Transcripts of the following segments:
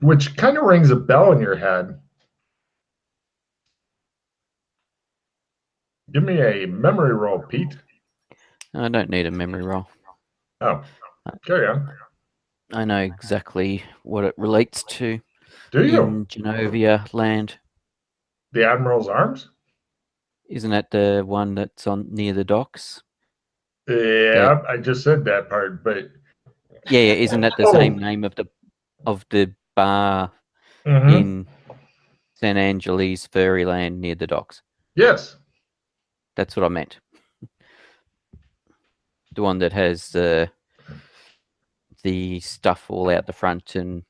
which kind of rings a bell in your head. Give me a memory roll, Pete. I don't need a memory roll. Oh, carry on. I know exactly what it relates to. Do you? In Genovia land. The Admiral's Arms? Isn't that the one that's on near the docks? Yeah, I just said that part, but yeah, isn't that the same name of the bar in San Angeles Fairyland near the docks? Yes. That's what I meant. The one that has the stuff all out the front, and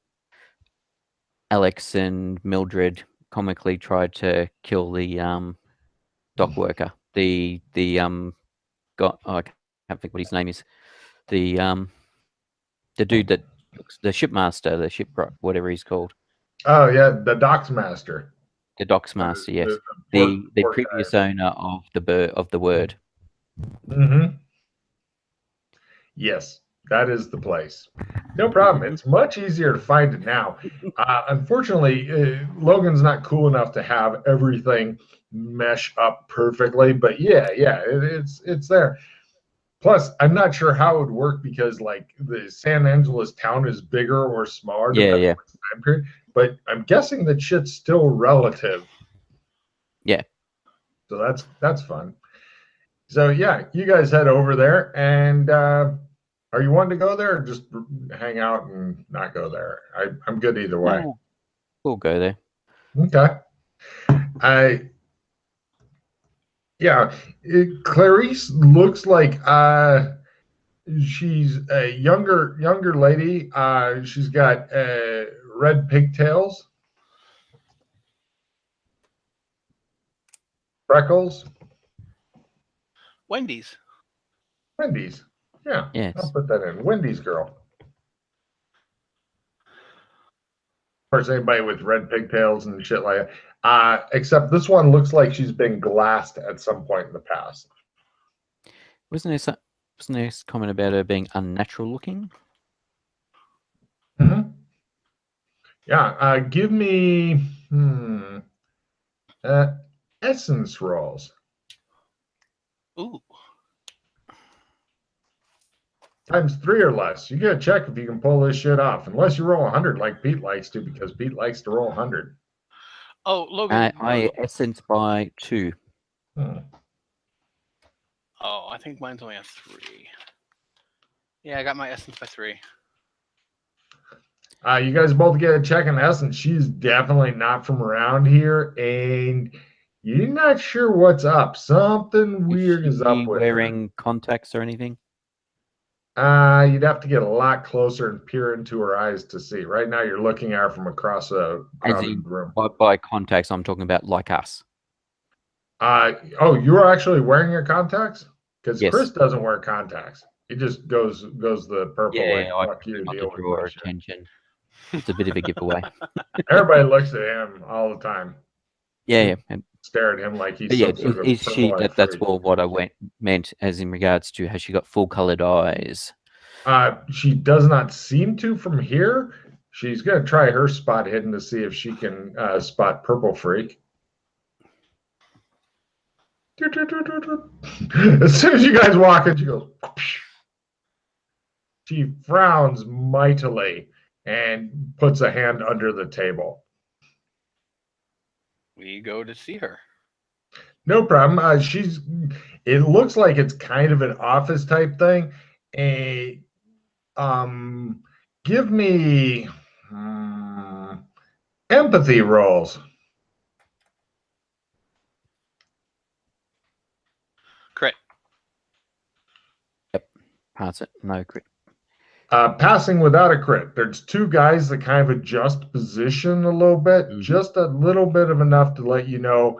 Alex and Mildred comically tried to kill the dock worker. The I can't think what his name is. The dude that the shipmaster, the shipwright, whatever he's called. Oh yeah, the docks master. The docks master, yes. The previous owner of the word. Mm-hmm. Yes, that is the place. No problem. It's much easier to find it now. Unfortunately, Logan's not cool enough to have everything mesh up perfectly, but yeah, it's there. Plus, I'm not sure how it would work because like the San Angeles town is bigger or smaller depending on the time period. But I'm guessing that shit's still relative. Yeah. So that's fun. So yeah, you guys head over there, and are you wanting to go there or just hang out and not go there? I'm good either way. No, we'll go there. Okay. Clarice looks like she's a younger lady. She's got red pigtails, freckles. Wendy's. Yeah. Yes. I'll put that in. Wendy's girl. Of course, anybody with red pigtails and shit like that. Except this one looks like she's been glassed at some point in the past. Wasn't there a comment about her being unnatural looking? Mm-hmm. Yeah. Give me essence rolls. Ooh. Times 3 or less. You gotta check if you can pull this shit off. Unless you roll 100 like Pete likes to, because Pete likes to roll 100. Oh, Logan. I essence by 2. Oh, I think mine's only a 3. Yeah, I got my essence by 3. You guys both get a check on essence. She's definitely not from around here, and you're not sure what's up. Something weird is up with wearing contacts or anything? You'd have to get a lot closer and peer into her eyes to see. Right now, you're looking at her from across a crowded room. By contacts, I'm talking about like us. You're actually wearing your contacts? Because yes. Chris doesn't wear contacts. He just goes the purple way. Fuck you, not to draw attention. It's a bit of a giveaway. Everybody looks at him all the time. Yeah. Stare at him like he's is she that's what I meant as in regards to has she got full colored eyes? She does not seem to from here. She's gonna try her spot hidden to see if she can spot Purple Freak. As soon as you guys walk in, she goes. She frowns mightily and puts a hand under the table. We go to see her. No problem. It looks like it's kind of an office type thing. Give me empathy rolls. Crit. Yep. Pass it. No crit. Passing without a crit. There's 2 guys that kind of adjust position a little bit, just a little bit of enough to let you know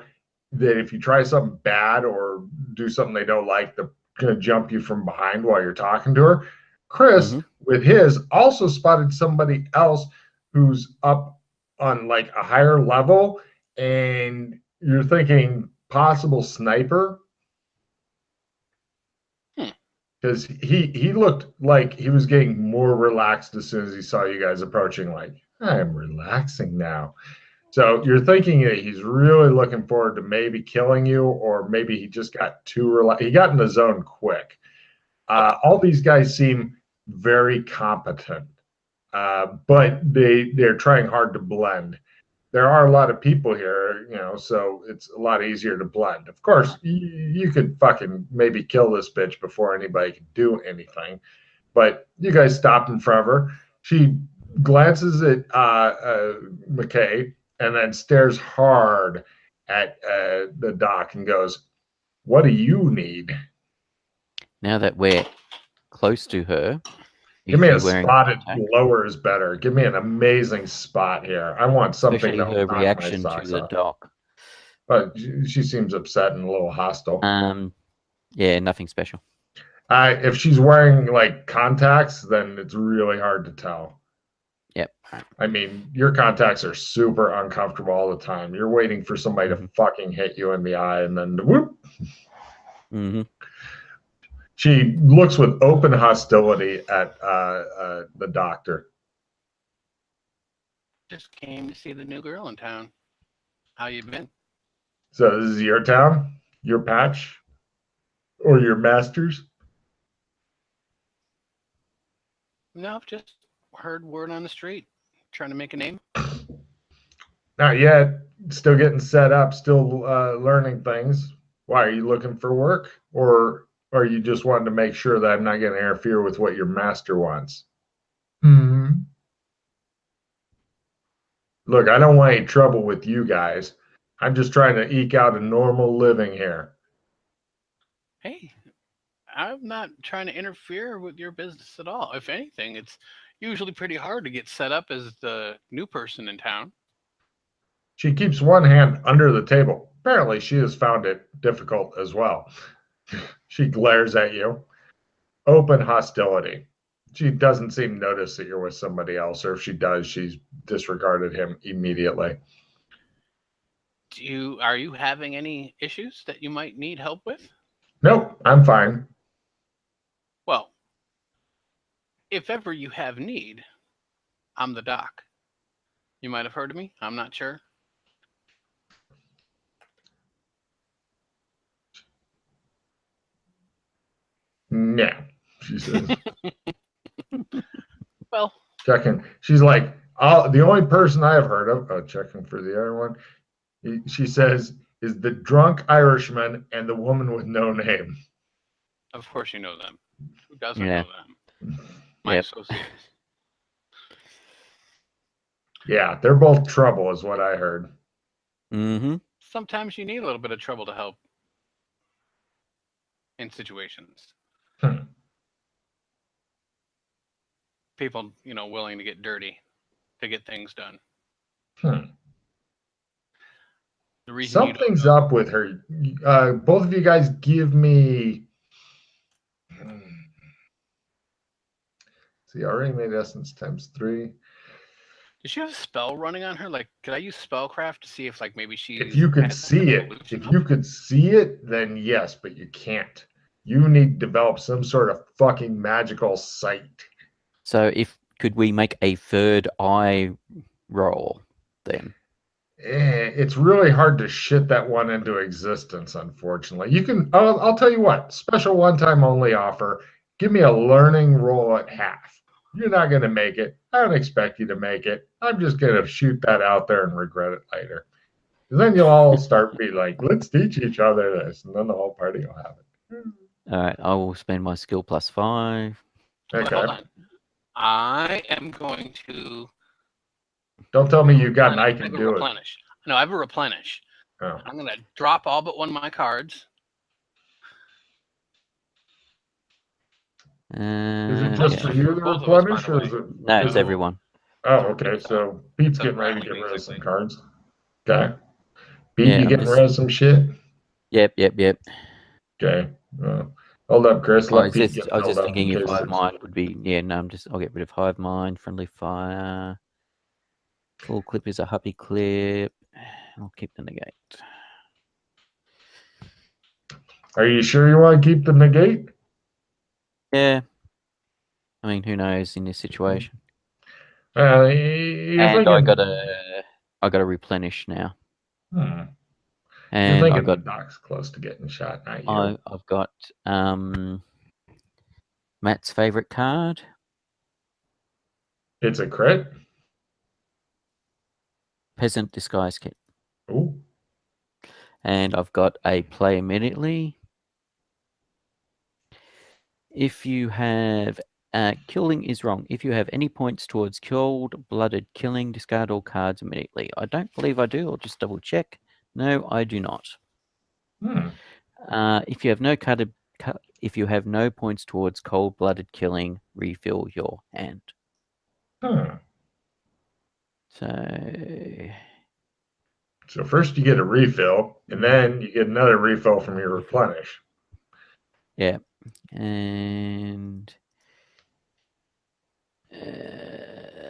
that if you try something bad or do something they don't like, they're going to jump you from behind while you're talking to her. Chris, with his, also spotted somebody else who's up on like a higher level, and you're thinking possible sniper. Because he looked like he was getting more relaxed as soon as he saw you guys approaching. Like, I'm relaxing now. So you're thinking that he's really looking forward to maybe killing you, or maybe he just got too relaxed. He got in the zone quick. All these guys seem very competent, but they're trying hard to blend. There are a lot of people here, so it's a lot easier to blend. Of course, you could fucking maybe kill this bitch before anybody can do anything, but you guys stop in front of her. She glances at McKay and then stares hard at the doc and goes, "What do you need?" Now that we're close to her, Give me is a she wearing spotted contact? lower is better. Give me an amazing spot here. I want something Especially that will her knock my reaction to socks the off. doc. But she seems upset and a little hostile. Yeah, nothing special. If she's wearing like contacts, then it's really hard to tell. Yep. I mean, your contacts are super uncomfortable all the time. You're waiting for somebody to fucking hit you in the eye and then whoop. She looks with open hostility at the doctor. Just came to see the new girl in town. How you been? So this is your town? Your patch? Or your masters? No, I've just heard word on the street. Trying to make a name. Not yet. Still getting set up, still learning things. Why, are you looking for work? Or are you just wanting to make sure that I'm not going to interfere with what your master wants? Look, I don't want any trouble with you guys. I'm just trying to eke out a normal living here. Hey, I'm not trying to interfere with your business at all. If anything, it's usually pretty hard to get set up as the new person in town. She keeps one hand under the table. Apparently, she has found it difficult as well. She glares at you. Open hostility. She doesn't seem to notice that you're with somebody else, or if she does, she's disregarded him immediately. Are you having any issues that you might need help with? Nope, I'm fine. Well, if ever you have need, I'm the doc. You might have heard of me. I'm not sure. No, she says. Well, checking. She's like, the only person I've heard of, checking for the other one, she says, is the drunk Irishman and the woman with no name. Of course you know them. Who doesn't know them? My associates. Yeah, they're both trouble is what I heard. Sometimes you need a little bit of trouble to help in situations. People, willing to get dirty to get things done. The reason something's up with her. Both of you guys give me. See, I already made essence times 3. Does she have a spell running on her? Like, could I use spellcraft to see if, like, maybe she? If you could see it, then yes, but you can't. You need to develop some sort of fucking magical sight. So, could we make a third eye roll then? It's really hard to shit that one into existence, unfortunately. You can. I'll tell you what. Special one-time only offer. Give me a learning roll at half. You're not going to make it. I don't expect you to make it. I'm just going to shoot that out there and regret it later. Because then you'll all start being like, let's teach each other this. And then the whole party will have it. All right. I will spend my skill +5. Okay. Hold on. I am going to... Don't tell me you got an I can do it. No, I have a replenish. Oh. I'm going to drop all but one of my cards. Is it just for you to replenish, or is it? No, it's everyone. Oh, okay. So Pete's getting ready to get rid of some cards. Okay. Pete, you getting rid of some shit? Yep. Okay. Hold up, Chris. I was just thinking if Hive Mind would be. Yeah, no, I'll get rid of Hive Mind, Friendly Fire. Full clip is a happy clip. I'll keep the negate. Are you sure you want to keep the negate? Yeah. I mean, who knows in this situation? You're And thinking, I gotta replenish now. you're And thinking the doc's close to getting shot, not you. I've got Matt's favorite card. It's a crit. Peasant Disguise Kit. Ooh. And I've got a play immediately. If you have killing is wrong. If you have any points towards cold-blooded killing, discard all cards immediately. I don't believe I do. I'll just double check. No, I do not. If you have no if you have no points towards cold-blooded killing, refill your hand. So first you get a refill, and then you get another refill from your replenish. Yeah, and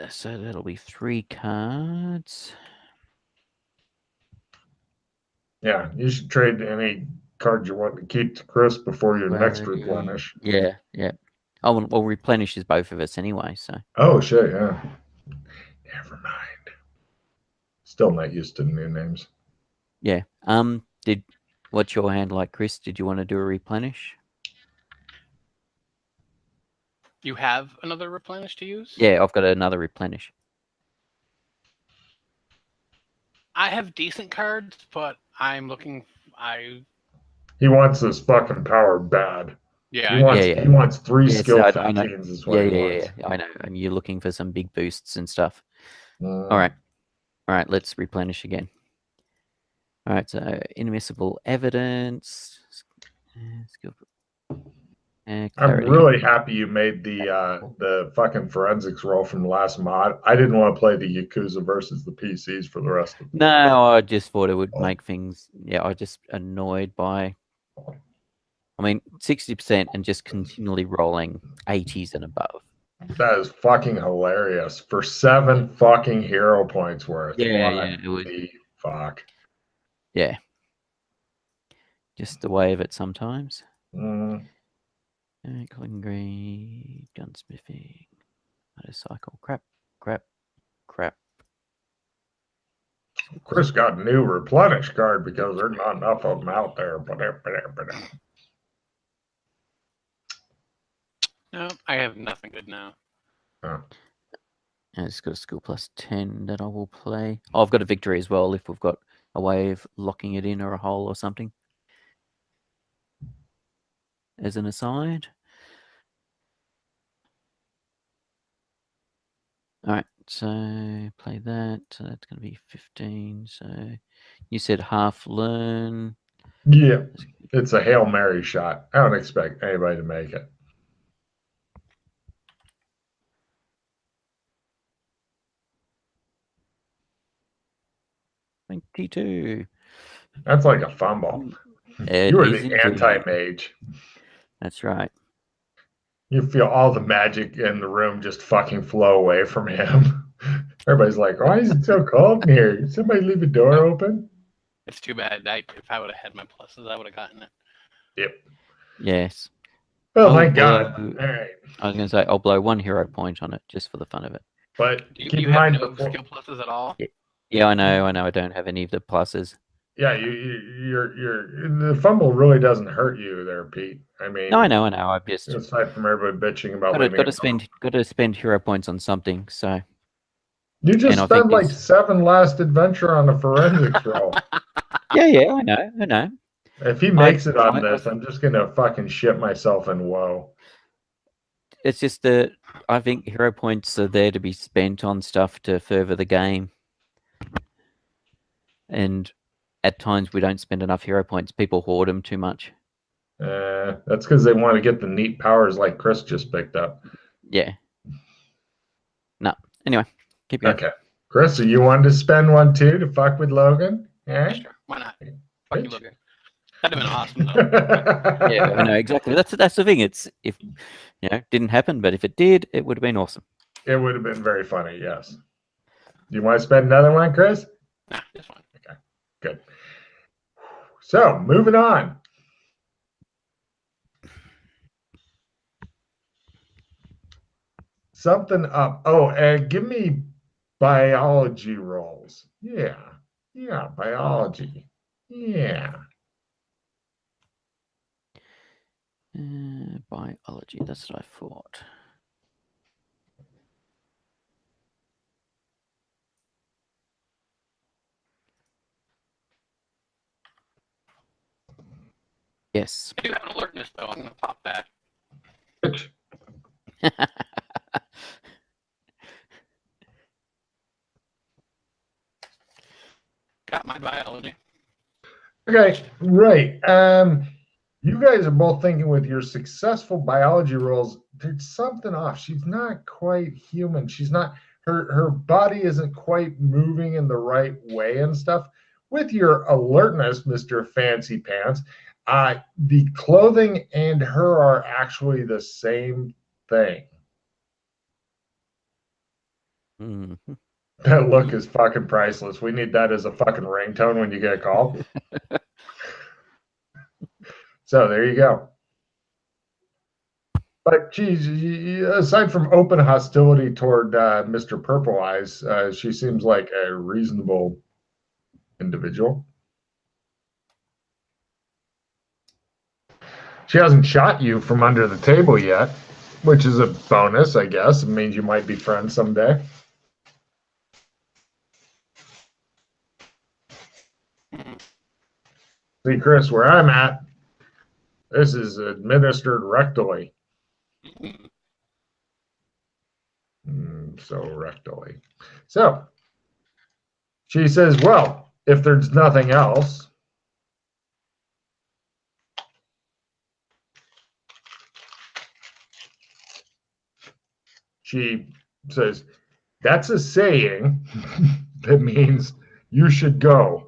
so that'll be 3 cards. Yeah, you should trade any cards you want to keep to Chris before your next replenish. Yeah. Oh, well, replenishes both of us anyway, so. Oh, shit, yeah. Never mind. Still not used to new names. Yeah. What's your hand like, Chris? Did you want to do a replenish? You have another replenish to use? Yeah, I've got another replenish. I have decent cards, but I'm looking. He wants this fucking power bad. Yeah, he wants 3 skill 15s is what he wants. I know. And you're looking for some big boosts and stuff. All right, let's replenish again. All right, so inadmissible evidence. I'm really happy you made the fucking forensics roll from the last mod. I didn't want to play the Yakuza versus the PCs for the rest of the No, I just thought it would make things. Yeah, I just annoyed by. I mean, 60% and just continually rolling 80s and above. That is fucking hilarious for 7 fucking hero points worth. Yeah, it was. Fuck. Yeah. Just the way of it sometimes. Green, gunsmithing, motorcycle, crap. Chris got a new replenish card because there's not enough of them out there. No, I have nothing good now. And it's got a skill plus 10 that I will play. Oh, I've got a victory as well if we've got a way of locking it in or a hole or something. As an aside. All right, so play that. So that's going to be 15. So you said half learn. Yeah, it's a Hail Mary shot. I don't expect anybody to make it. $22. That's like a fumble. You were the anti-mage. That's right. You feel all the magic in the room just fucking flow away from him. Everybody's like, why is it so cold in here? Did somebody leave a door open? It's too bad. If I would have had my pluses, I would have gotten it. Yep. Yes. Well, thank God. All right. I was going to say, I'll blow 1 hero point on it just for the fun of it. But keep in mind, no skill pluses at all? Yeah, I know. I don't have any of the pluses. Yeah, the fumble really doesn't hurt you there, Pete. I mean, no, I know. I'm just aside from everybody bitching about got to spend hero points on something. So you just spent like 7 last adventure on the forensics roll. Yeah, I know. If he makes it on this, I'm just gonna fucking shit myself in woe. It's just that I think hero points are there to be spent on stuff to further the game, and at times we don't spend enough hero points. People hoard them too much. That's because they want to get the neat powers like Chris just picked up. Yeah. No. Anyway, keep going. Okay. Chris, so you wanted to spend 1 too to fuck with Logan? Yeah. Sure. Why not? Fuck you, Logan. That'd have been awesome, though. Yeah, I know exactly. That's the thing. It's if didn't happen, but if it did, it would have been awesome. It would have been very funny. Yes. Do you want to spend another one, Chris? Nah, this one. Okay. Good. So moving on. something up. Oh, and give me biology rolls. Yeah. Yeah, biology. Yeah. Biology, that's what I thought. Yes. I do have an alertness, though. I'm going to pop that. Got my biology. Okay, right. You guys are both thinking with your successful biology rolls, there's something off. She's not quite human. She's not, her body isn't quite moving in the right way and stuff. With your alertness, Mr. Fancy Pants, the clothing and her are actually the same thing. Mm-hmm. That look is fucking priceless. We need that as a fucking ringtone when you get a call. So there you go. But geez, aside from open hostility toward Mr. Purple Eyes, she seems like a reasonable individual. She hasn't shot you from under the table yet, which is a bonus, I guess. It means you might be friends someday. See, Chris, where I'm at, this is administered rectally. So rectally. So she says, well, if there's nothing else, she says, that's a saying that means you should go.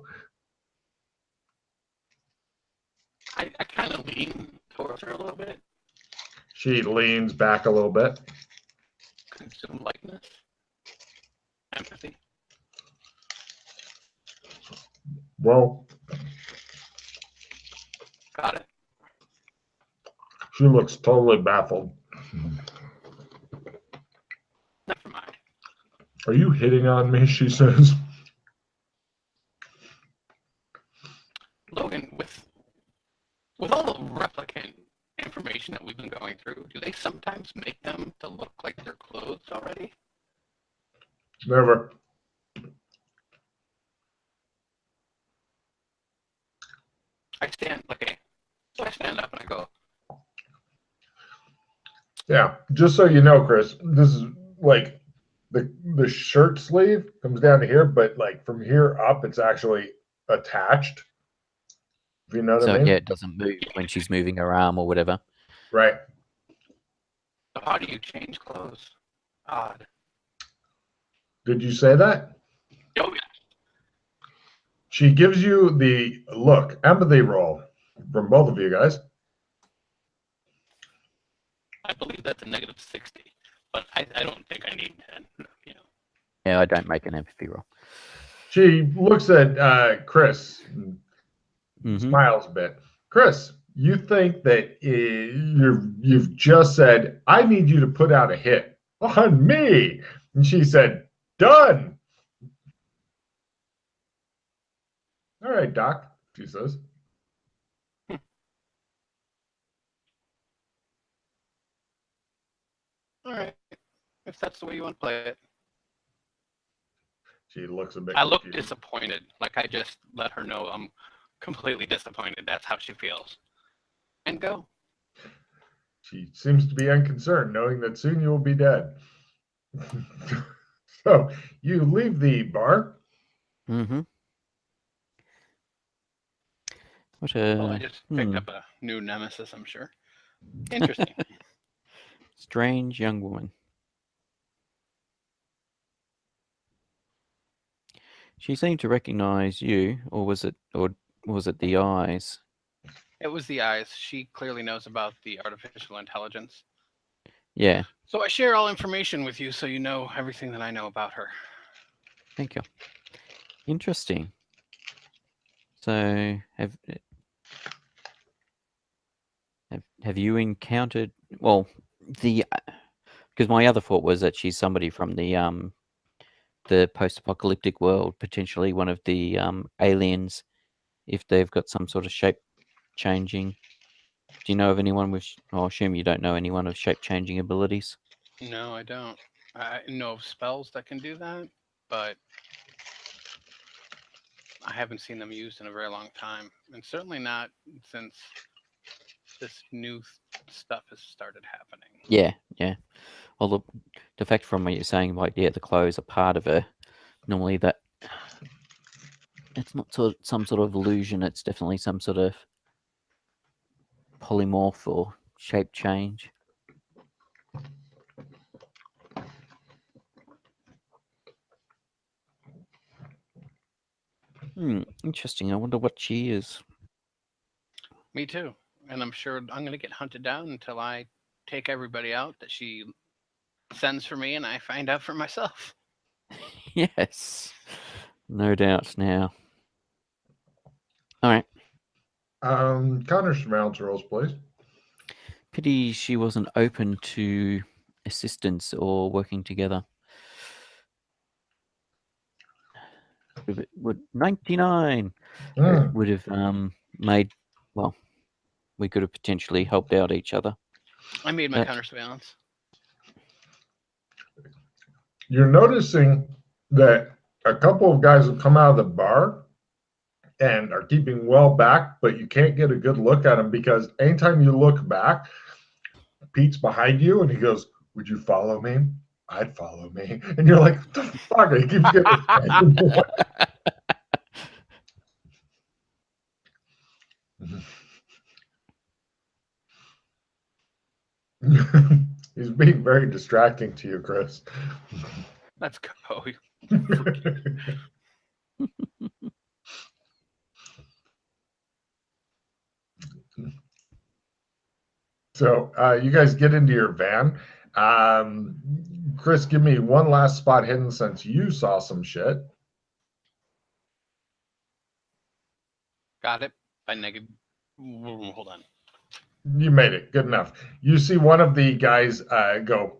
I kind of lean towards her a little bit. She leans back a little bit. Consume likeness. Empathy. Well, got it. She looks totally baffled. Never mind. Are you hitting on me? She says. Logan, with all the replicant information that we've been going through, do they sometimes make them to look like they're clothed already? Never. I stand up and I go, Yeah, just so you know, Chris, this is like the shirt sleeve comes down to here, but like from here up, it's actually attached. If you know what I mean? Yeah, it doesn't move when she's moving her arm or whatever. Right. so how do you change clothes? Odd. Did you say that? Oh, yeah. She gives you the look, empathy roll from both of you guys. I believe that's a -60, but I don't think I need 10. You know. Yeah, I don't make an empathy roll. She looks at Chris and smiles a bit. Chris, you think that you've just said, I need you to put out a hit on me. And she said, done. All right, Doc, she says. All right. If that's the way you want to play it. She looks a bit I look confused. disappointed. Like I just let her know I'm completely disappointed. That's how she feels. And go. She seems to be unconcerned, knowing that soon you will be dead. So you leave the bar. Mm-hmm. Well, I just picked up a new nemesis, I'm sure. Interesting. Strange young woman. She seemed to recognize you, or was it the eyes? It was the eyes. She clearly knows about the artificial intelligence. Yeah. So I share all information with you so you know everything that I know about her. Thank you. Interesting. So have you encountered, well, the Because my other thought was that she's somebody from the post-apocalyptic world, potentially one of the aliens, if they've got some sort of shape changing. Do you know of anyone with? I assume you don't know anyone of shape changing abilities. No, I don't. I know of spells that can do that, but I haven't seen them used in a very long time, and certainly not since this new stuff has started happening. Yeah, yeah. Well, look, the fact from what you're saying, like, yeah, the clothes are part of her. Normally, that it's not some sort of illusion. It's definitely some sort of polymorph or shape change. Interesting. I wonder what she is. Me too. And I'm sure I'm going to get hunted down until I take everybody out that she sends for me and I find out for myself. Yes, no doubt now. All right. Counter surveillance rolls, please. Pity she wasn't open to assistance or working together. Would 99 would have made, well, we could have potentially helped out each other. I made my counter surveillance. You're noticing that a couple of guys have come out of the bar and are keeping well back, but you can't get a good look at them because anytime you look back, Pete's behind you and he goes, "Would you follow me? I'd follow me." And you're like, "What the fuck?" He keeps getting He's being very distracting to you, Chris. Let's go. So you guys get into your van. Chris, give me one last spot hidden since you saw some shit. Got it. By negative. Hold on. You made it. Good enough. You see one of the guys go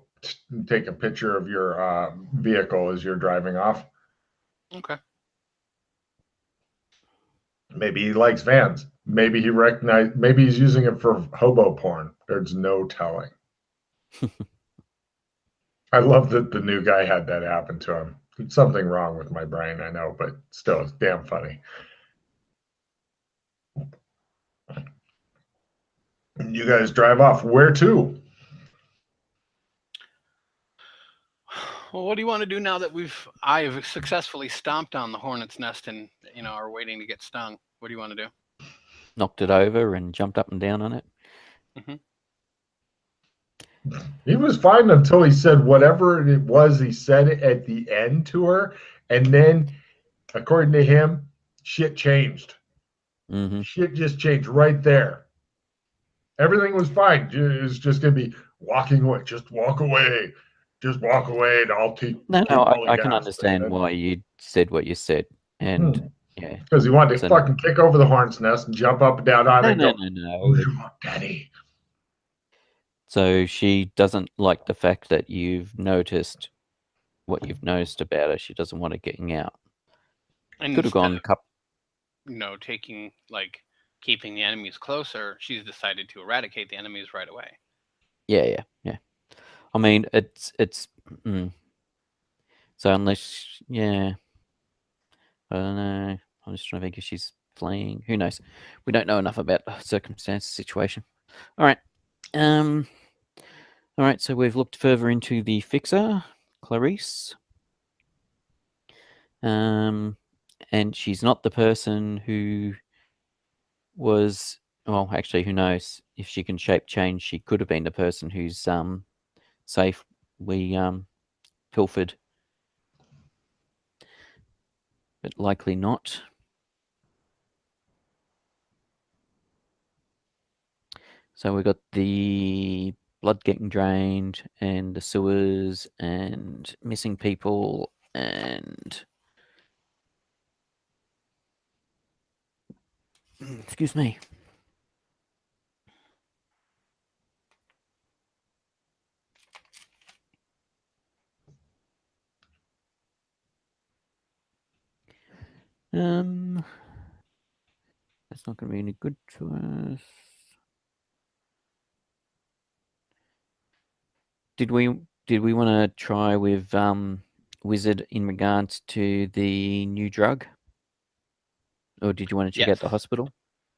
take a picture of your vehicle as you're driving off. Okay. Maybe he likes vans. Maybe maybe he's using it for hobo porn. There's no telling. I love that the new guy had that happen to him. There's something wrong with my brain, I know, but still, it's damn funny. And you guys drive off. Where to? Well, what do you want to do now that I've successfully stomped on the hornet's nest and are waiting to get stung? What do you want to do? Knocked it over and jumped up and down on it. Mm-hmm. He was fine until he said whatever it was he said at the end to her, and then, according to him, shit changed. Mm-hmm. Shit just changed right there. Everything was fine. It was just going to be walking away. Just walk away. Just walk away, and I'll keep. No, I can gas. understand why you said what you said, and yeah, because he wanted to fucking kick over the hornet's nest and jump up and down on it. No. Who do you want, Daddy? So she doesn't like the fact that you've noticed what you've noticed about her. She doesn't want it getting out. And could have gone keeping the enemies closer, she's decided to eradicate the enemies right away. Yeah. I mean, it's so unless, I don't know. I'm just trying to think if she's fleeing. Who knows? We don't know enough about the circumstance, situation. All right. All right. So we've looked further into the fixer, Clarice. And she's not the person who was. Well, actually, who knows? If she can shape change, she could have been the person who's safe. We pilfered, but likely not. So we got the blood getting drained and the sewers and missing people and excuse me. That's not going to be any good to us. Did we want to try with Wizard in regards to the new drug, or did you want to check out the hospital?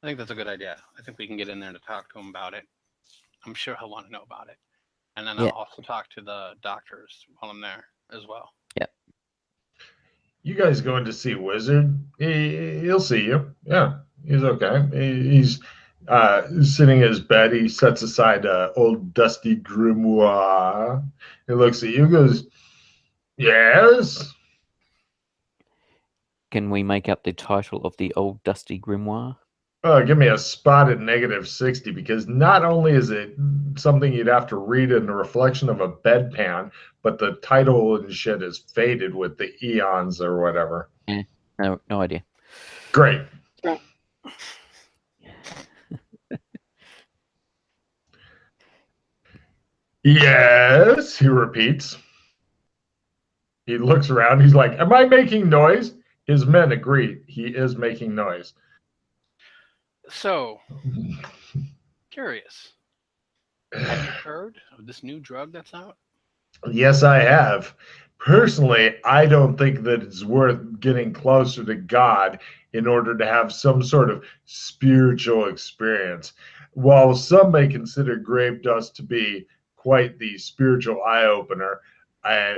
I think that's a good idea. I think we can get in there to talk to him about it. I'm sure he'll want to know about it, and then I'll also talk to the doctors while I'm there as well. Yeah. You guys going to see Wizard? He'll see you. Yeah, he's okay. He's sitting at his bed. He sets aside an old dusty grimoire. He looks at you and goes, yes? Can we make up the title of the old dusty grimoire? Give me a spot at -60, because not only is it something you'd have to read in the reflection of a bedpan, but the title and shit is faded with the eons or whatever. No idea. Great. Yes, he repeats. He looks around. He's like, am I making noise? His men agree. He is making noise. So, curious. Have you heard of this new drug that's out? Yes, I have. Personally, I don't think that it's worth getting closer to God in order to have some sort of spiritual experience. While some may consider grave dust to be quite the spiritual eye-opener,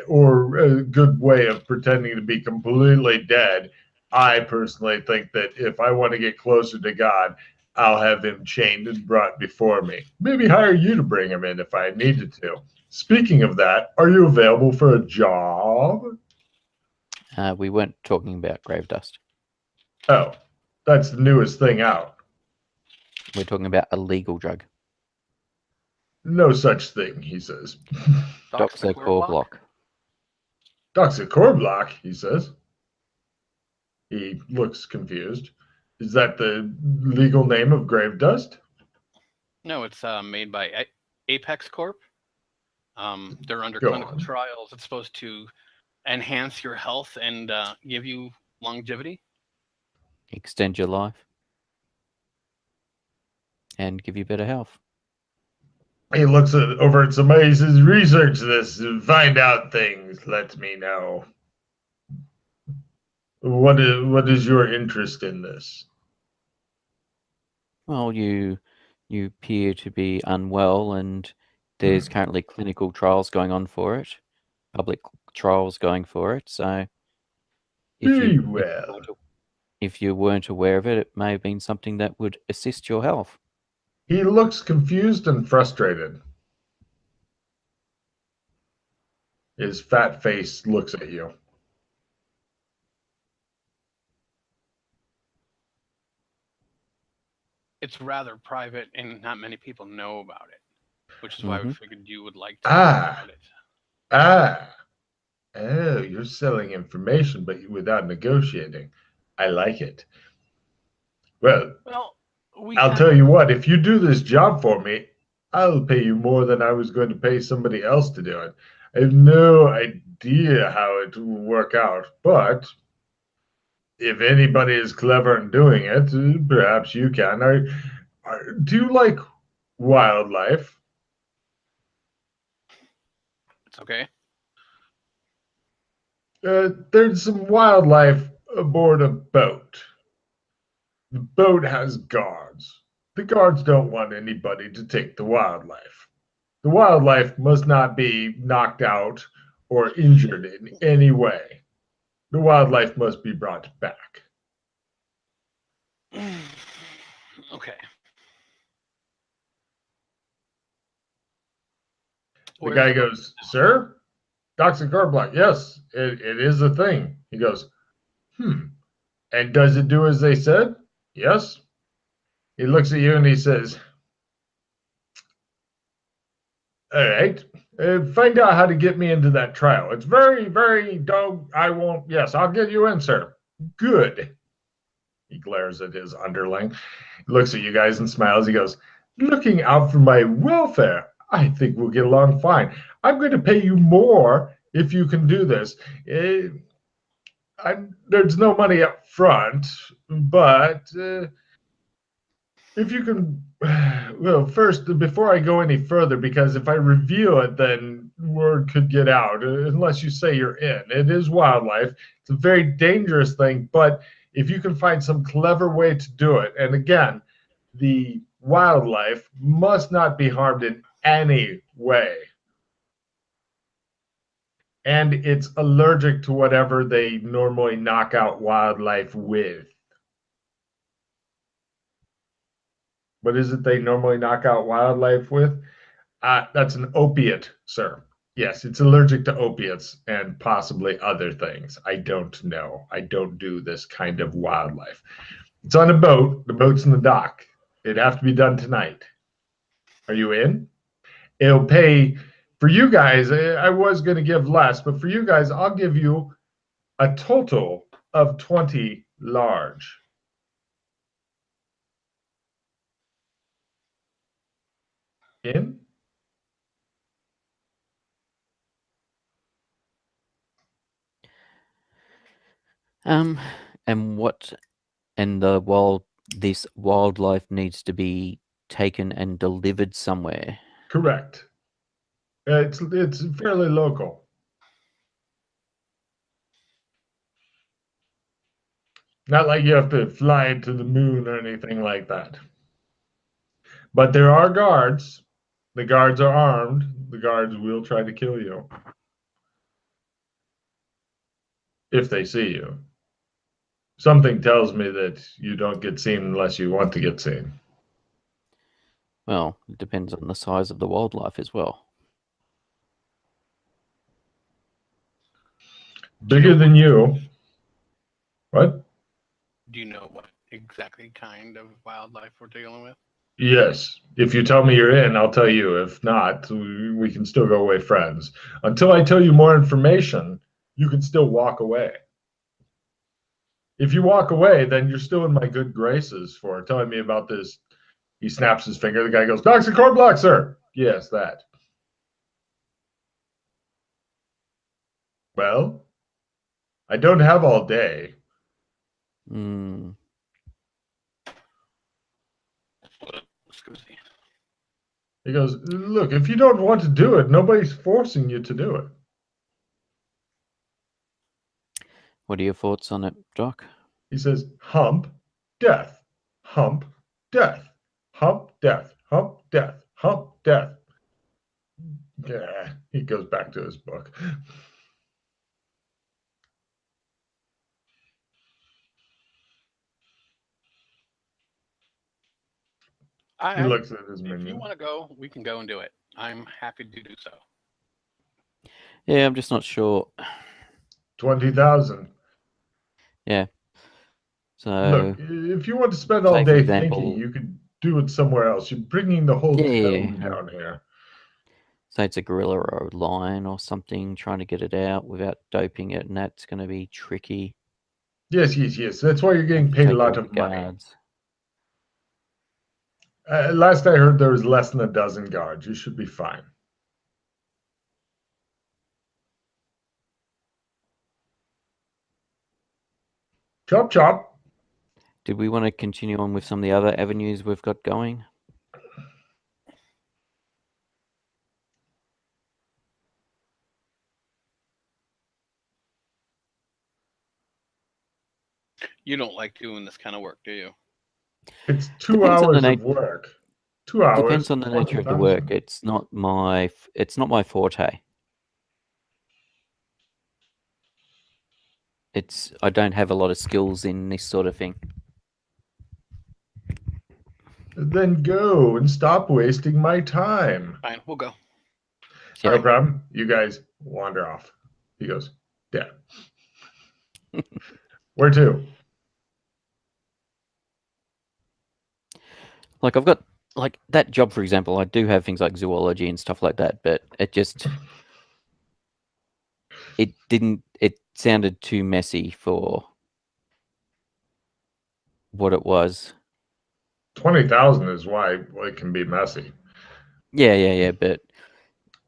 or a good way of pretending to be completely dead, I personally think that if I want to get closer to God, I'll have him chained and brought before me. Maybe hire you to bring him in if I needed to. Speaking of that, are you available for a job? We weren't talking about grave dust. Oh, that's the newest thing out. We're talking about a legal drug. No such thing, he says. Doxycorblock. Doxycorblock, he says. He looks confused. Is that the legal name of grave dust? No, it's made by Apex Corp. They're under clinical trials. It's supposed to enhance your health and give you longevity. Extend your life. And give you better health. He looks over at somebody. He says, research this, find out things, let me know. What is your interest in this? Well, you appear to be unwell, and there's currently clinical trials going on for it, public trials going for it. So, if you weren't aware of it, it may have been something that would assist your health. He looks confused and frustrated. His fat face looks at you. It's rather private, and not many people know about it, which is why we figured you would like to know about it. Oh, you're selling information, but without negotiating. I like it. Well, I'll tell you what, if you do this job for me, I'll pay you more than I was going to pay somebody else to do it. I have no idea how it will work out, but if anybody is clever in doing it, perhaps you can. Do you like wildlife? It's okay. There's some wildlife aboard a boat. The boat has guards. The guards don't want anybody to take the wildlife. The wildlife must not be knocked out or injured in any way. The wildlife must be brought back. Okay. The guy goes, sir? Doxycorblock, yes, it is a thing. He goes, and does it do as they said? Yes. He looks at you and he says, all right, find out how to get me into that trial. It's very, very dope. Yes, I'll get you in, sir. Good. He glares at his underling, looks at you guys and smiles. He goes, looking out for my welfare. I think we'll get along fine. I'm going to pay you more if you can do this. there's no money up front, but if you can, well, first, before I go any further, because if I reveal it, then word could get out, unless you say you're in. It is wildlife. It's a very dangerous thing, but if you can find some clever way to do it, and again, the wildlife must not be harmed in any way. And it's allergic to whatever they normally knock out wildlife with. What is it they normally knock out wildlife with? That's an opiate, sir. Yes, it's allergic to opiates and possibly other things. I don't know. I don't do this kind of wildlife. It's on a boat. The boat's in the dock. It'd have to be done tonight. Are you in? It'll pay for you guys. I was going to give less, but for you guys, I'll give you a total of 20 large. In? And what? And this wildlife needs to be taken and delivered somewhere. Correct. It's fairly local. Not like you have to fly to the moon or anything like that. But there are guards. The guards are armed. The guards will try to kill you. If they see you. Something tells me that you don't get seen unless you want to get seen. Well, it depends on the size of the wildlife as well. Bigger than you. What? Do you know what exactly kind of wildlife we're dealing with? Yes. If you tell me you're in, I'll tell you. If not, we can still go away friends. Until I tell you more information, you can still walk away. If you walk away, then you're still in my good graces for telling me about this. He snaps his finger. The guy goes, Dr. Corblock, sir. Yes, that. Well, I don't have all day. Excuse me. He goes, look, if you don't want to do it, nobody's forcing you to do it. What are your thoughts on it, Doc? He says, hump, death, hump, death, hump, death, hump, death, hump, death. Yeah, he goes back to his book. He looks at his menu. If you want to go, we can go and do it. I'm happy to do so. Yeah, I'm just not sure. 20,000. Yeah. So look, if you want to spend all day thinking, you could do it somewhere else. You're bringing the whole town down here. Say it's a gorilla or a lion or something, trying to get it out without doping it, and that's going to be tricky. Yes. That's why you're getting paid a lot of money. Last I heard, there was less than a dozen guards. You should be fine. Chop, chop. Did we want to continue on with some of the other avenues we've got going? You don't like doing this kind of work, do you? It's 2 hours of work. 2 hours. Depends on the nature of the work. It's not my forte. I don't have a lot of skills in this sort of thing. Then go and stop wasting my time. Fine, we'll go. No problem. You guys wander off. He goes, yeah. Where to? Like I've got like that job, for example. I do have things like zoology and stuff like that, but it sounded too messy for what it was. 20,000 is why it can be messy. Yeah. But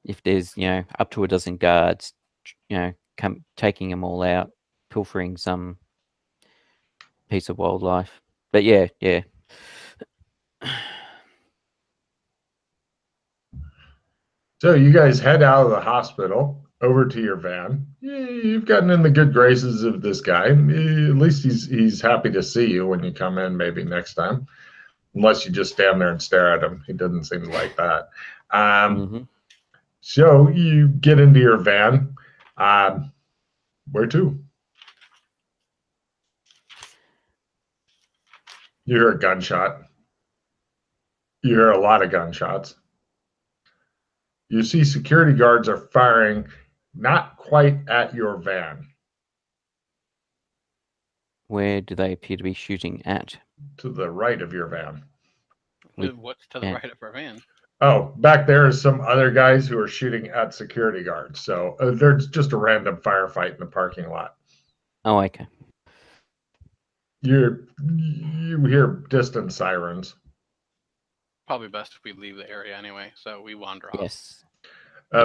if there's up to a dozen guards, taking them all out, pilfering some piece of wildlife. But yeah. So you guys head out of the hospital over to your van. You've gotten in the good graces of this guy. At least he's happy to see you when you come in, maybe next time. Unless you just stand there and stare at him. He doesn't seem to like that. So you get into your van. Where to? You hear a gunshot. You hear a lot of gunshots. You see security guards are firing not quite at your van. Where do they appear to be shooting at? To the right of your van. What's to the right of our van? Oh, back there is some other guys who are shooting at security guards. So there's just a random firefight in the parking lot. Oh, okay. You hear distant sirens. Probably best if we leave the area anyway, so we wander off. Yes.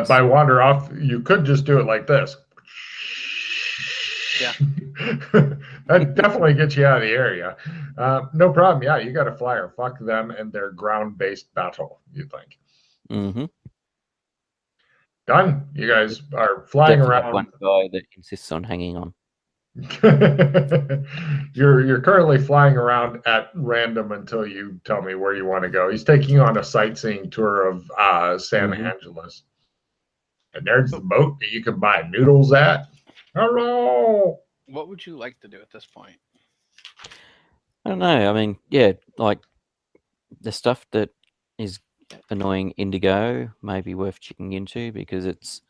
By wander off, you could just do it like this. Yeah. That definitely gets you out of the area. No problem. Yeah, you got a flyer. Fuck them and their ground-based battle, you think. Mm-hmm. Done. You guys are flying around. One guy that insists on hanging on. You're currently flying around at random until you tell me where you want to go. He's taking you on a sightseeing tour of San Angeles. And there's the boat that you can buy noodles at. Hello. What would you like to do at this point? I don't know. I mean, yeah, like the stuff that is annoying Indigo may be worth checking into because it's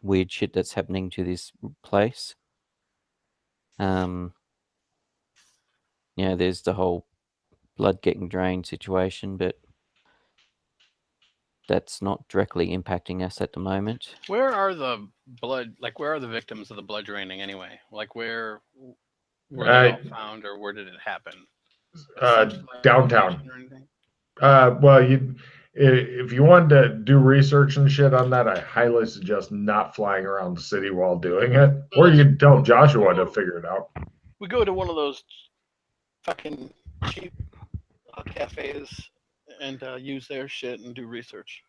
weird shit that's happening to this place. Yeah, there's the whole blood getting drained situation, but that's not directly impacting us at the moment. Where are the where are the victims of the blood draining anyway? Like where were they all found, or where did it happen? Downtown. Well, if you wanted to do research and shit on that, I highly suggest not flying around the city while doing it. Or you can tell Joshua to figure it out. We go to one of those fucking cheap cafes and use their shit and do research.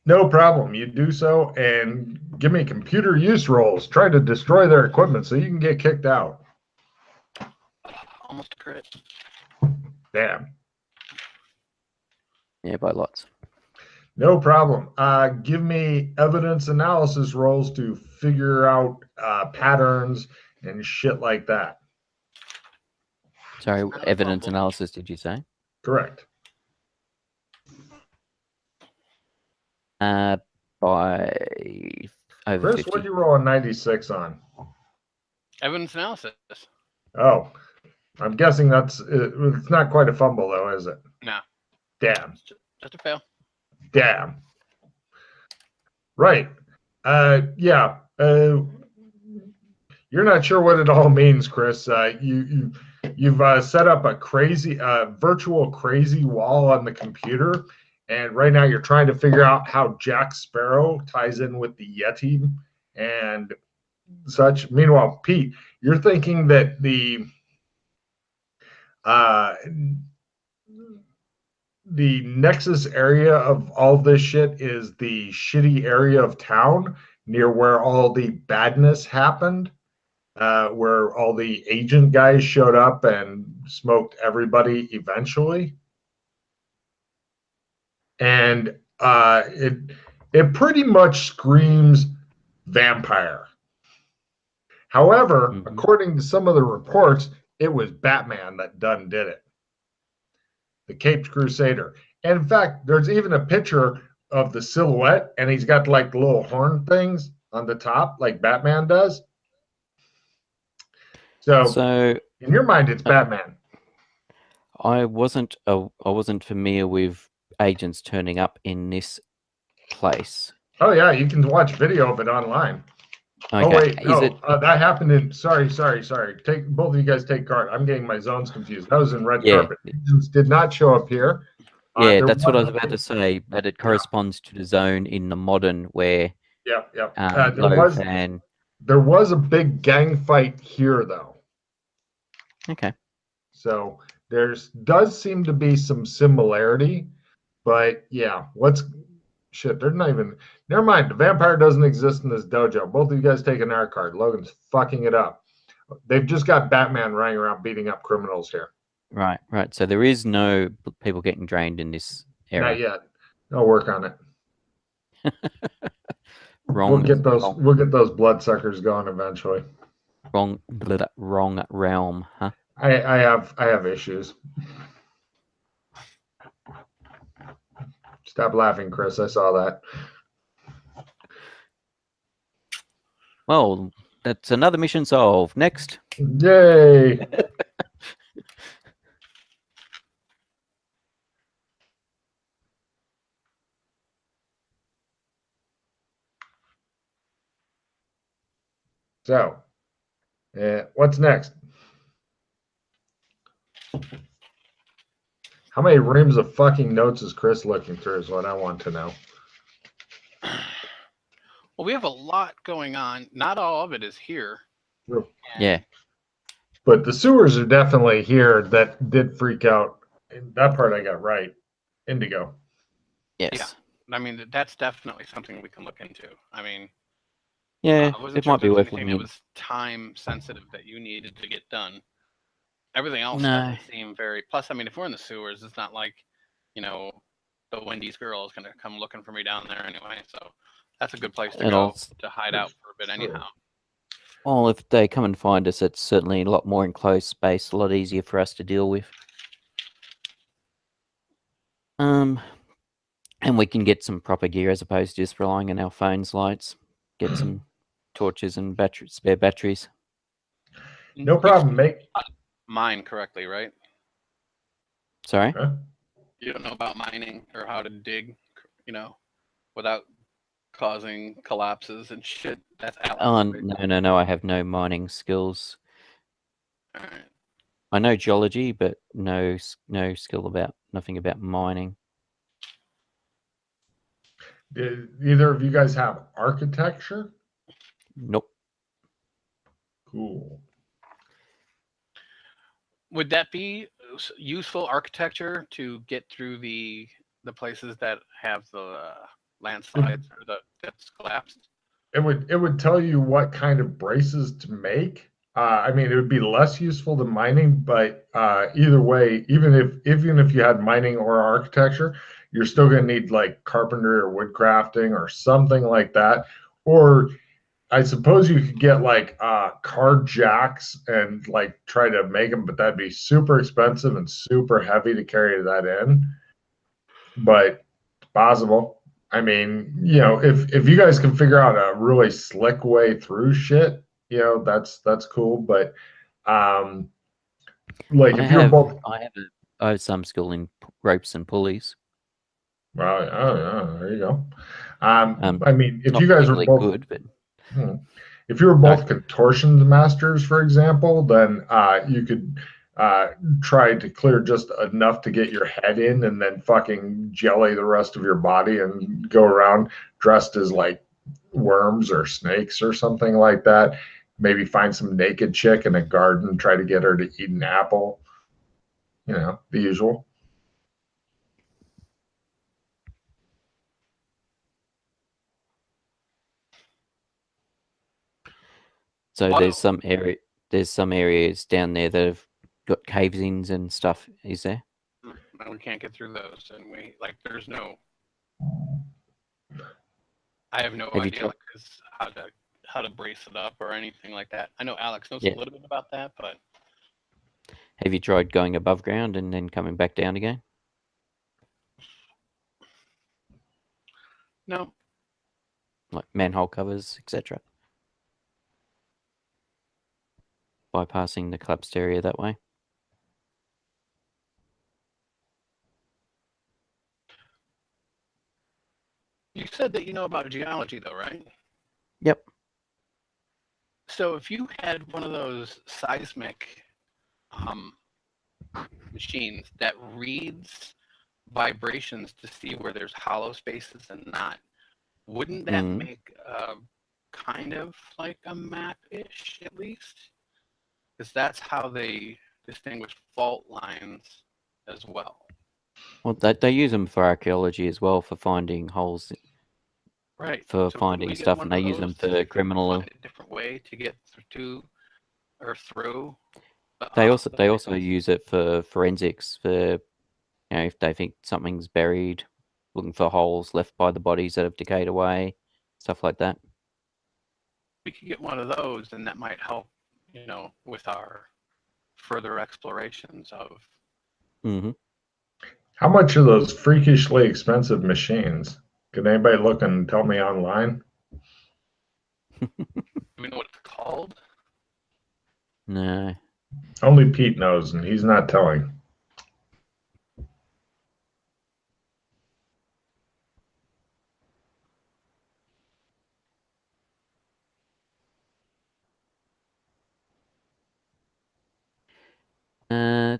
No problem. You do so and give me computer use rolls. Try to destroy their equipment so you can get kicked out. Almost a crit. Damn. Yeah, by lots. No problem. Give me evidence analysis rolls to figure out patterns and shit like that. Sorry, evidence analysis, did you say? Correct. By over Chris, 50. what'd you roll a 96 on? Evidence analysis. Oh, I'm guessing it's not quite a fumble though, is it? No. Damn. Just a fail. Damn. Right. Yeah. You're not sure what it all means, Chris. You've set up a crazy, virtual crazy wall on the computer, and right now you're trying to figure out how Jack Sparrow ties in with the Yeti and such. Meanwhile, Pete, you're thinking that the nexus area of all this shit is the shitty area of town near where all the badness happened, where all the agent guys showed up and smoked everybody eventually. And it pretty much screams vampire. However, according to some of the reports, it was Batman that done did it. The Caped Crusader. And in fact, there's even a picture of the silhouette, and he's got like the little horn things on the top, like Batman does. So in your mind, it's Batman. I wasn't familiar with agents turning up in this place. Oh yeah, you can watch video of it online. Okay. Oh wait, no, that happened in. Sorry. Take both of you guys take card. I'm getting my zones confused. That was in Red Carpet. Agents did not show up here. Yeah, that's what I was about to say. But it corresponds to the zone in the modern where. Yeah. Loaf and There was a big gang fight here, though. Okay. So does seem to be some similarity, but yeah, shit? They're not even. Never mind. The vampire doesn't exist in this dojo. Both of you guys take an R card. Logan's fucking it up. They've just got Batman running around beating up criminals here. Right. So there is no people getting drained in this era. Not yet. I'll work on it. Wrong. We'll get those bloodsuckers going eventually. Wrong realm, huh? I have issues. Stop laughing, Chris. I saw that. Well, that's another mission solved. Next. Yay! So, what's next? How many reams of fucking notes is Chris looking through is what I want to know. Well, we have a lot going on. Not all of it is here. Yeah. But the sewers are definitely here. That did freak out. That part I got right. Indigo. Yes. Yeah. I mean, that's definitely something we can look into. I mean, yeah, it might be worth looking. It was time sensitive that you needed to get done. Everything else doesn't seem very. Plus, I mean, if we're in the sewers, it's not like, the Wendy's girl is going to come looking for me down there anyway. So that's a good place to go to hide out for a bit, anyhow. Well, if they come and find us, it's certainly a lot more enclosed space, a lot easier for us to deal with. And we can get some proper gear as opposed to just relying on our phone's lights. Get some torches and spare batteries. No problem, mate. Mine correctly, right? Sorry? Huh? You don't know about mining or how to dig, without causing collapses and shit. That's Alex. Oh, no. I have no mining skills. All right. I know geology, but no skill nothing about mining. Did either of you guys have architecture? Nope. Cool. Would that be useful architecture to get through the places that have the landslides or that's collapsed? It would tell you what kind of braces to make. I mean, it would be less useful than mining, but either way, even if you had mining or architecture, you're still going to need like carpentry or wood crafting or something like that. Or I suppose you could get like car jacks and like try to make them, but that'd be super expensive and super heavy to carry that in. But it's possible. I mean, if you guys can figure out a really slick way through shit, that's cool. But like if you're both, I have some skill in ropes and pulleys. Well, oh, there you go. I mean, if you guys are both good, but if you were both contortion masters, for example, then you could try to clear just enough to get your head in and then fucking jelly the rest of your body and go around dressed as like worms or snakes or something like that. Maybe find some naked chick in a garden, try to get her to eat an apple. The usual. So there's some areas down there that have got caves-ins and stuff, is there? No, we can't get through those, and there's no. I have no idea how to brace it up or anything like that. I know Alex knows a little bit about that, but have you tried going above ground and then coming back down again? No. Like manhole covers, etc. Bypassing the collapsed area that way. You said that you know about geology, though, right? Yep. So if you had one of those seismic machines that reads vibrations to see where there's hollow spaces and not, wouldn't that make kind of like a map-ish, at least, because that's how they distinguish fault lines as well. Well, they use them for archaeology as well, for finding holes, right? for So finding stuff, and they use them for criminal. Find a different way to get to or through. They also use it for forensics, for if they think something's buried, looking for holes left by the bodies that have decayed away, stuff like that. We could get one of those, and that might help, with our further explorations of. Mm-hmm. How much are those freakishly expensive machines? Can anybody look and tell me online? Do we know what it's called? No. Only Pete knows, and he's not telling.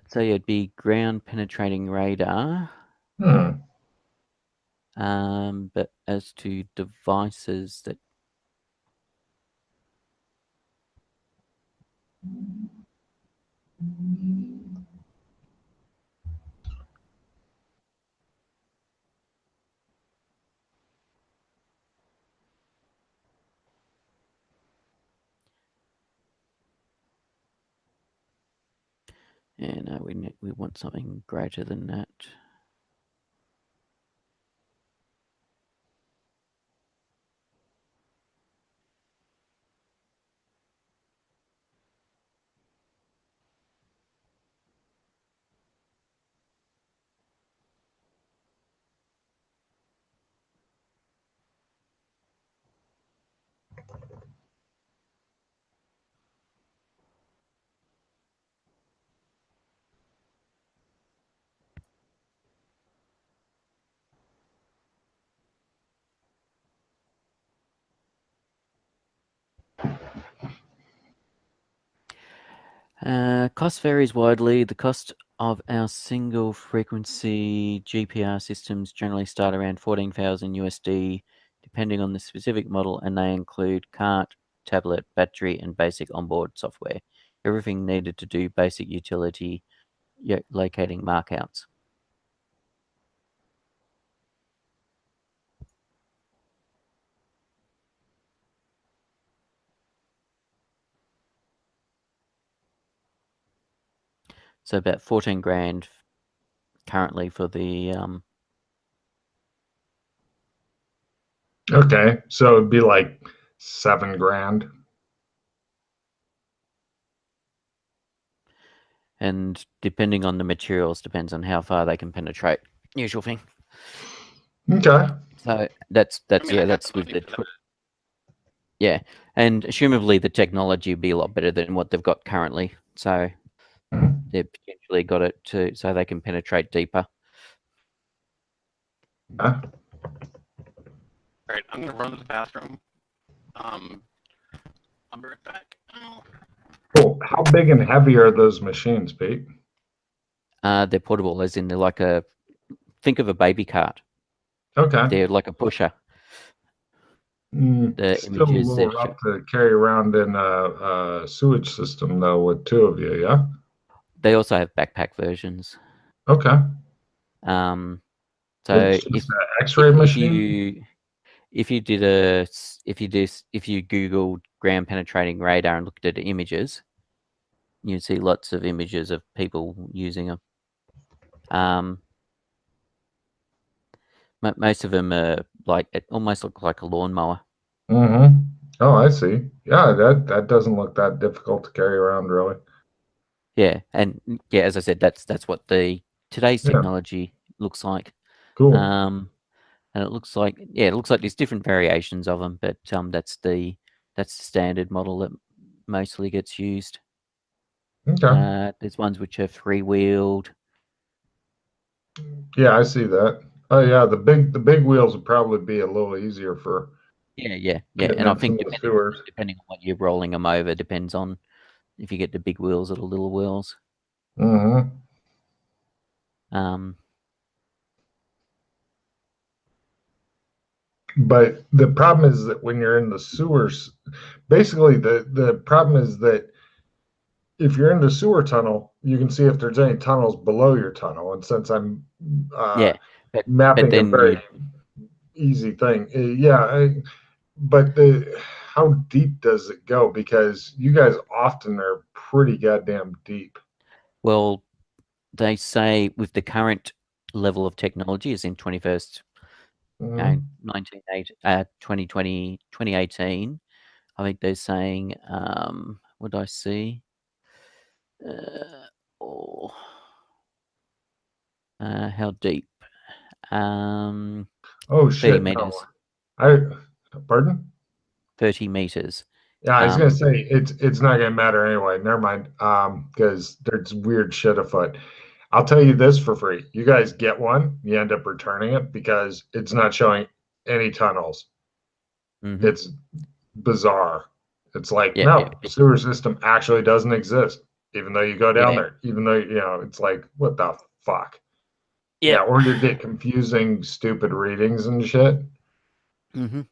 So it'd be ground penetrating radar. But as to devices that no, we want something greater than that. Cost varies widely. The cost of our single frequency GPR systems generally start around 14,000 USD, depending on the specific model, and they include cart, tablet, battery, and basic onboard software. Everything needed to do basic utility locating markouts. So about 14 grand currently for the Okay, so it'd be like 7 grand. and depending on the materials, depends on how far they can penetrate. Usual thing. Okay. So that's with the yeah, and assumably the technology will be a lot better than what they've got currently. So they've potentially got it so they can penetrate deeper. Yeah. Right, I'm gonna run to the bathroom. I'll be right back. Cool. How big and heavy are those machines, Pete? They're portable, as in they're like think of a baby cart. Okay. They're like a pusher. The Still a little rough to carry around in a sewage system, though, with 2 of you, yeah? They also have backpack versions. Okay. So X-ray machine? if you Googled ground penetrating radar and looked at images, you'd see lots of images of people using them. Most of them are almost look like a lawnmower. Mm-hmm. Oh, I see. Yeah, that doesn't look that difficult to carry around, really. Yeah, and as I said, that's what today's technology looks like. Cool. And it looks like there's different variations of them, but that's the standard model that mostly gets used. Okay. There's ones which are freewheeled. Yeah, I see that. Oh yeah, the big wheels would probably be a little easier for. Yeah. And I think depending on what you're rolling them over, depends on if you get the big wheels or the little wheels. Mm-hmm. But the problem is that when you're in the sewers, basically the problem is that if you're in the sewer tunnel, you can see if there's any tunnels below your tunnel. And since I'm mapping a very easy thing, but how deep does it go? Because you guys often are pretty goddamn deep. Well, they say with the current level of technology is in 21st, 2018, I think they're saying, what did I see? How deep? Oh shit! 30 meters. Pardon? 30 meters. Yeah, I was gonna say it's not gonna matter anyway. Never mind. Because there's weird shit afoot. I'll tell you this for free. You guys get one, you end up returning it because it's not showing any tunnels. Mm-hmm. It's bizarre. It's like sewer system actually doesn't exist, even though you go down there. Even though it's like, what the fuck? Yeah, or you get confusing, stupid readings and shit. Mm-hmm.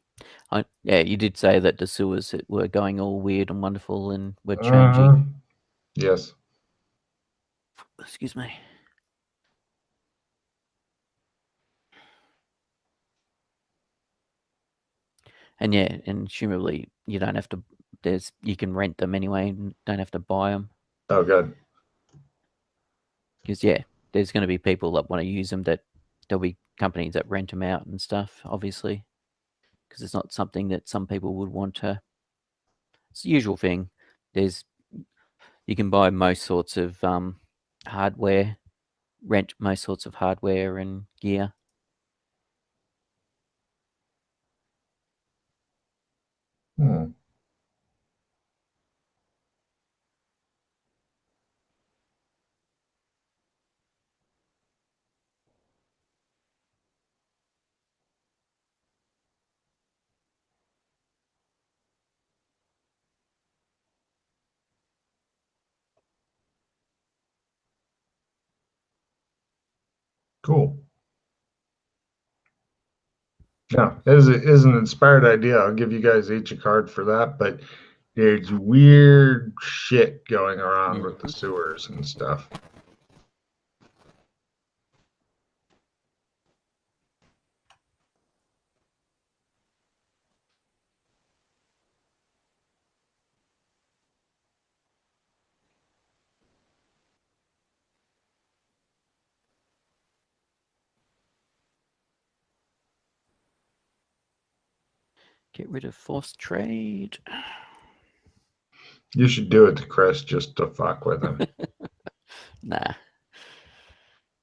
You did say that the sewers were going all weird and wonderful and were changing. Yes. Excuse me. And and assumably you don't have to. You can rent them anyway, and don't have to buy them. Oh, good. Because there's going to be people that want to use them. That there'll be companies that rent them out and stuff. Obviously, because it's not something that some people would want to. It's the usual thing. You can buy most sorts of hardware, rent most sorts of hardware and gear. Cool. Yeah, it is an inspired idea. I'll give you guys each a card for that, but there's weird shit going around with the sewers and stuff. Get rid of forced trade. You should do it to Chris just to fuck with him. Nah.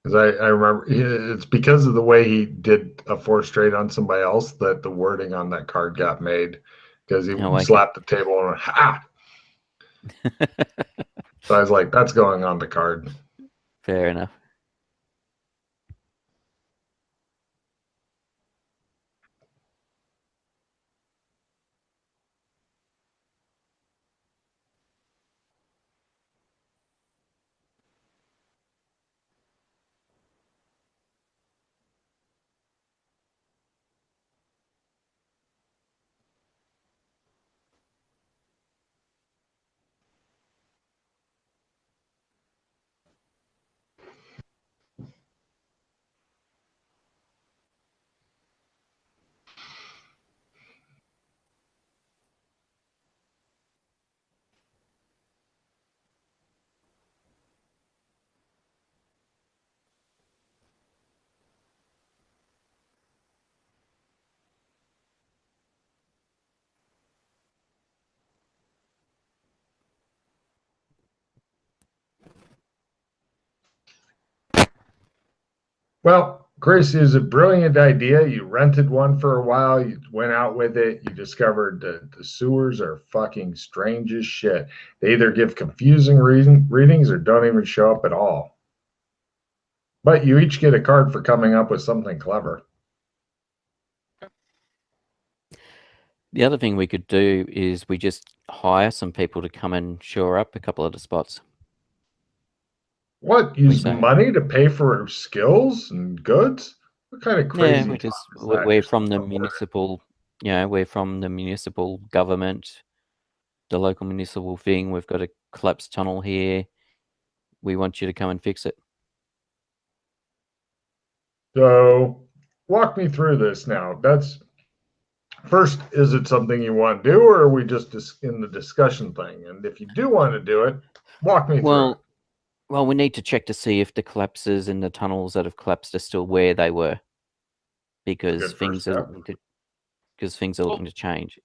Because I remember it's because of the way he did a forced trade on somebody else that the wording on that card got made. Because he slapped the table and went, ha! So I was like, that's going on the card. Fair enough. Well, Chris, is a brilliant idea. You rented one for a while, you went out with it, you discovered the sewers are fucking strange as shit. They either give confusing readings or don't even show up at all. But you each get a card for coming up with something clever. The other thing we could do is we just hire some people to come and shore up a couple of the spots. What? Use money to pay for skills and goods? What kind of crazy? Yeah, because we're from the municipal, we're from the municipal government, the local municipal thing. We've got a collapsed tunnel here. We want you to come and fix it. So, walk me through this now. That's first, is it something you want to do, or are we just in the discussion thing? And if you do want to do it, walk me through it. Well, we need to check to see if the collapses in the tunnels that have collapsed are still where they were, because things are looking to change.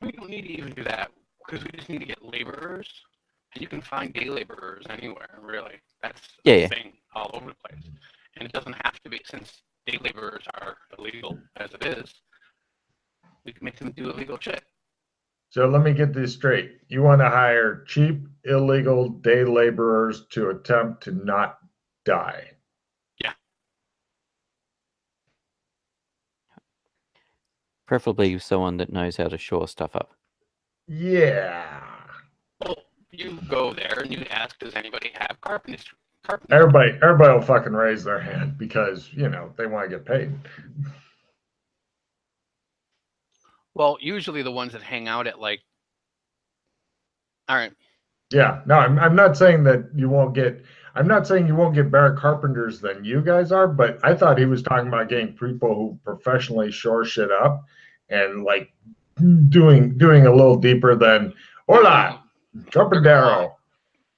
We don't need to even do that, because we just need to get laborers, and you can find day laborers anywhere, really. That's the thing all over the place. And it doesn't have to be, since day laborers are illegal as it is, we can make them do illegal shit. So let me get this straight. You want to hire cheap, illegal day laborers to attempt to not die. Yeah. Preferably someone that knows how to shore stuff up. Yeah. Well, you go there and you ask, does anybody have carpentry? Everybody will fucking raise their hand because, they want to get paid. Well, usually the ones that hang out at all right. Yeah, no, I'm not saying that you won't get. I'm not saying you won't get better carpenters than you guys are, but I thought he was talking about getting people who professionally shore shit up and like doing a little deeper than hola, carpintero.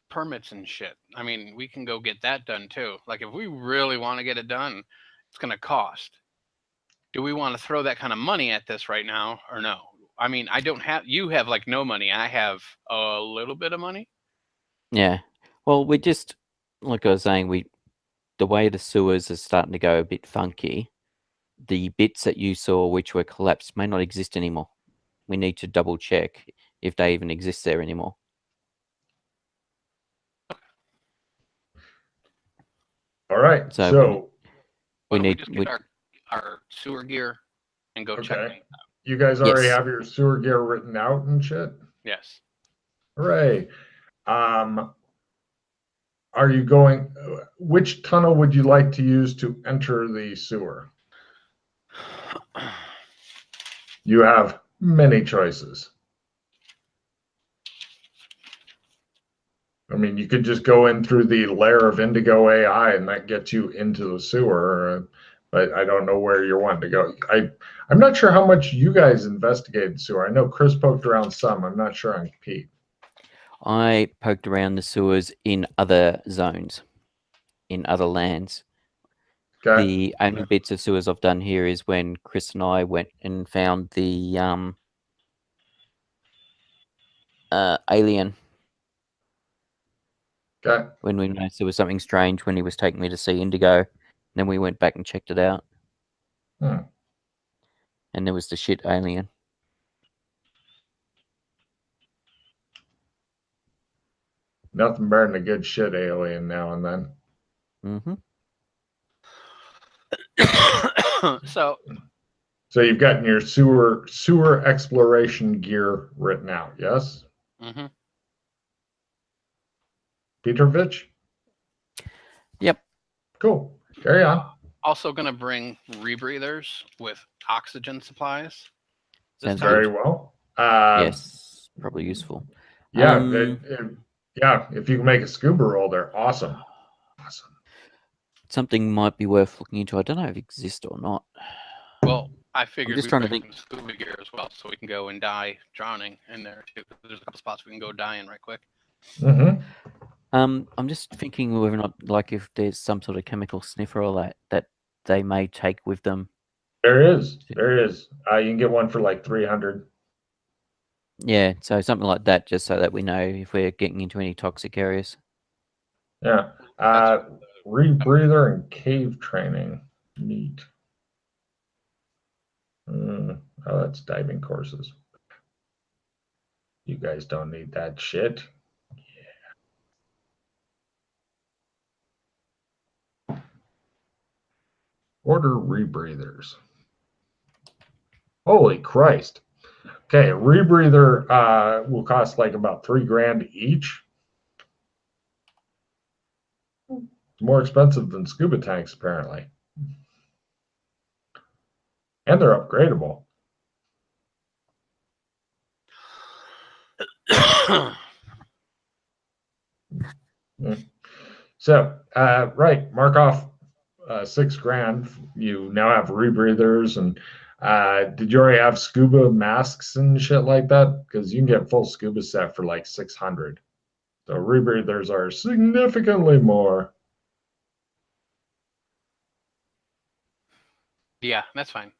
Permits and shit. I mean, we can go get that done too. Like if we really want to get it done, it's going to cost. Do we want to throw that kind of money at this right now or no? I mean, you have like no money. I have a little bit of money. Yeah. Well, we just, like I was saying, the way the sewers are starting to go a bit funky, the bits that you saw which were collapsed may not exist anymore. We need to double check if they even exist there anymore. All right. So we need to get our sewer gear and go check things out. You guys already have your sewer gear written out and shit? Yes. Hooray. Are you going, which tunnel would you like to use to enter the sewer? You have many choices. I mean, you could just go in through the layer of Indigo AI and that gets you into the sewer. But I don't know where you're wanting to go. I'm not sure how much you guys investigated sewer. I know Chris poked around some. I'm not sure on Pete. I poked around the sewers in other zones, in other lands. Okay. The only bits of sewers I've done here is when Chris and I went and found the alien. Okay. When we noticed there was something strange when he was taking me to see Indigo. Then we went back and checked it out. And there was the shit alien. Nothing better than a good shit alien now and then. So you've gotten your sewer exploration gear written out, yes? Petrovich? Yep. Cool. Carry on. Also going to bring rebreathers with oxygen supplies. Sounds very well. Yes, probably useful. Yeah, if you can make a scuba roll, they're awesome. Something might be worth looking into. I don't know if it exists or not. Well, I figured we'd bring some scuba gear as well, so we can go and die drowning in there too. There's a couple spots we can go die in right quick. I'm just thinking whether or not, like, if there's some sort of chemical sniffer or that they may take with them. There is. You can get one for like 300. Yeah, so something like that, just so that we know if we're getting into any toxic areas. Yeah. Rebreather and cave training. Neat. Oh, that's diving courses. You guys don't need that shit. Order rebreathers. Holy Christ. Okay, a rebreather will cost like about $3,000 each. More expensive than scuba tanks, apparently. and they're upgradable. So, right, mark off $6,000. You now have rebreathers, and did you already have scuba masks and shit like that? Because you can get full scuba set for like 600. So rebreathers are significantly more. Yeah, that's fine.